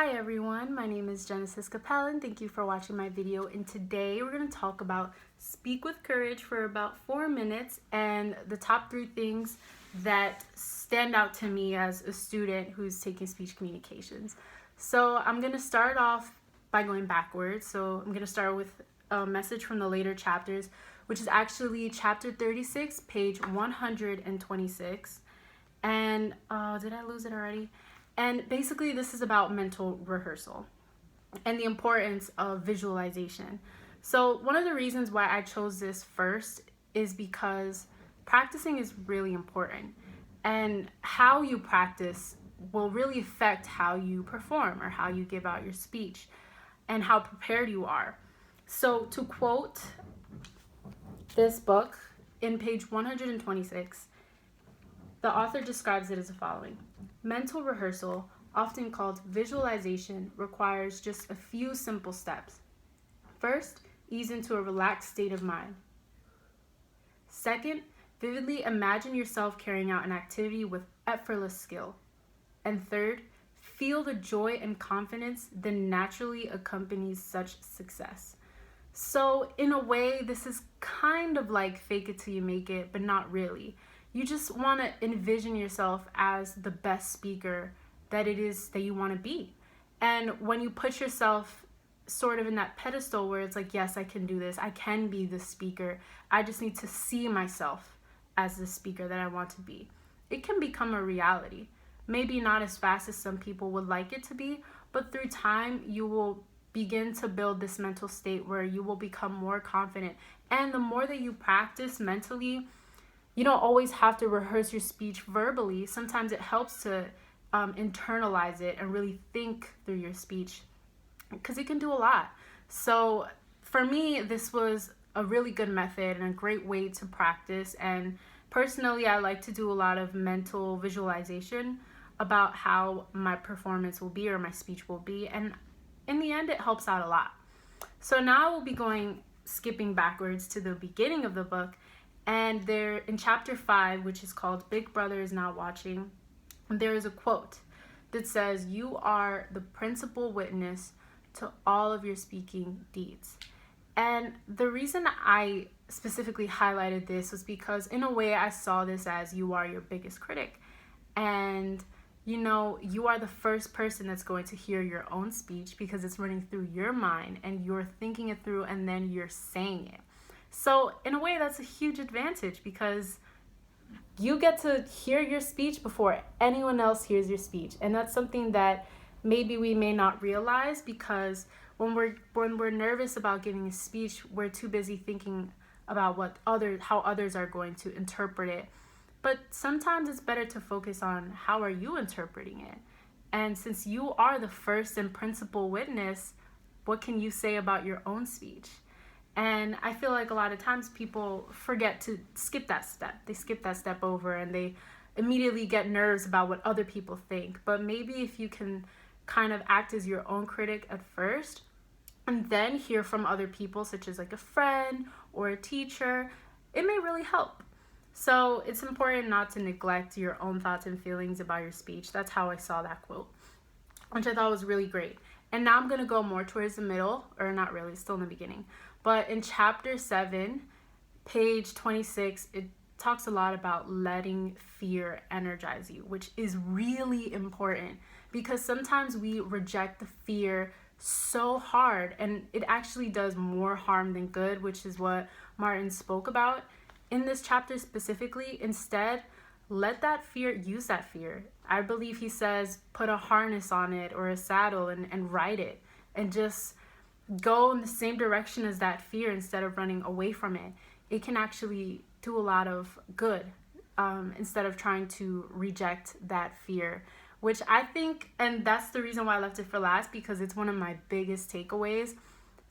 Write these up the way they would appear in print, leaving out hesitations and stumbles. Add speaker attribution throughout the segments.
Speaker 1: Hi everyone, my name is Genesis Capellan. Thank you for watching my video, and today we're going to talk about speak with courage for about 4 minutes and the top 3 things that stand out to me as a student who's taking speech communications. So I'm going to start off by going backwards. So I'm going to start with a message from the later chapters, which is actually chapter 36, page 126. And did I lose it already? And basically this is about mental rehearsal and the importance of visualization. So one of the reasons why I chose this first is because practicing is really important, and how you practice will really affect how you perform or how you give out your speech and how prepared you are. So to quote this book in page 126, the author describes it as the following: mental rehearsal, often called visualization, requires just a few simple steps. First, ease into a relaxed state of mind. Second, vividly imagine yourself carrying out an activity with effortless skill. And third, feel the joy and confidence that naturally accompanies such success. So in a way, this is kind of like fake it till you make it, but not really. You just want to envision yourself as the best speaker that it is that you want to be. And when you put yourself sort of in that pedestal where it's like, yes, I can do this, I can be the speaker, I just need to see myself as the speaker that I want to be, it can become a reality. Maybe not as fast as some people would like it to be, but through time you will begin to build this mental state where you will become more confident. And the more that you practice mentally, you don't always have to rehearse your speech verbally. Sometimes it helps to internalize it and really think through your speech, because it can do a lot. So for me, this was a really good method and a great way to practice. And personally, I like to do a lot of mental visualization about how my performance will be or my speech will be. And in the end, it helps out a lot. So now we'll be skipping backwards to the beginning of the book. And there in chapter 5, which is called Big Brother is Not Watching, there is a quote that says, "You are the principal witness to all of your speaking deeds." And the reason I specifically highlighted this was because in a way I saw this as you are your biggest critic. And you are the first person that's going to hear your own speech because it's running through your mind and you're thinking it through and then you're saying it. So in a way, that's a huge advantage because you get to hear your speech before anyone else hears your speech. And that's something that maybe we may not realize, because when we're nervous about giving a speech, we're too busy thinking about how others are going to interpret it. But sometimes it's better to focus on how are you interpreting it. And since you are the first and principal witness, what can you say about your own speech? And I feel like a lot of times people forget to skip that step. They skip that step over and they immediately get nerves about what other people think. But maybe if you can kind of act as your own critic at first and then hear from other people, such as like a friend or a teacher, it may really help. So it's important not to neglect your own thoughts and feelings about your speech. That's how I saw that quote, which I thought was really great. And now I'm going to go more towards the middle, or not really, still in the beginning. But in chapter 7, page 26, it talks a lot about letting fear energize you, which is really important because sometimes we reject the fear so hard and it actually does more harm than good, which is what Martin spoke about in this chapter specifically. Instead, let that fear, use that fear. I believe he says put a harness on it or a saddle and ride it and just go in the same direction as that fear instead of running away from it. It can actually do a lot of good instead of trying to reject that fear, which I think, and that's the reason why I left it for last, because it's one of my biggest takeaways.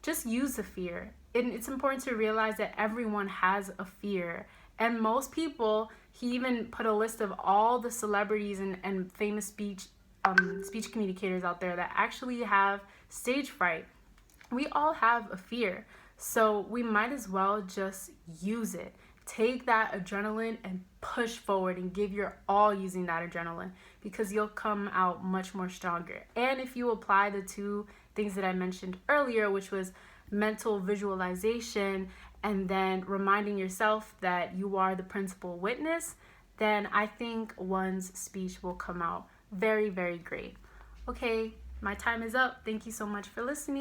Speaker 1: Just use the fear. It's important to realize that everyone has a fear. And most people, he even put a list of all the celebrities and famous speech communicators out there that actually have stage fright. We all have a fear. So we might as well just use it. take that adrenaline and push forward and give your all using that adrenaline, because you'll come out much more stronger. And if you apply the two things that I mentioned earlier, which was mental visualization and then reminding yourself that you are the principal witness, then I think one's speech will come out very, very great. Okay, my time is up. Thank you so much for listening.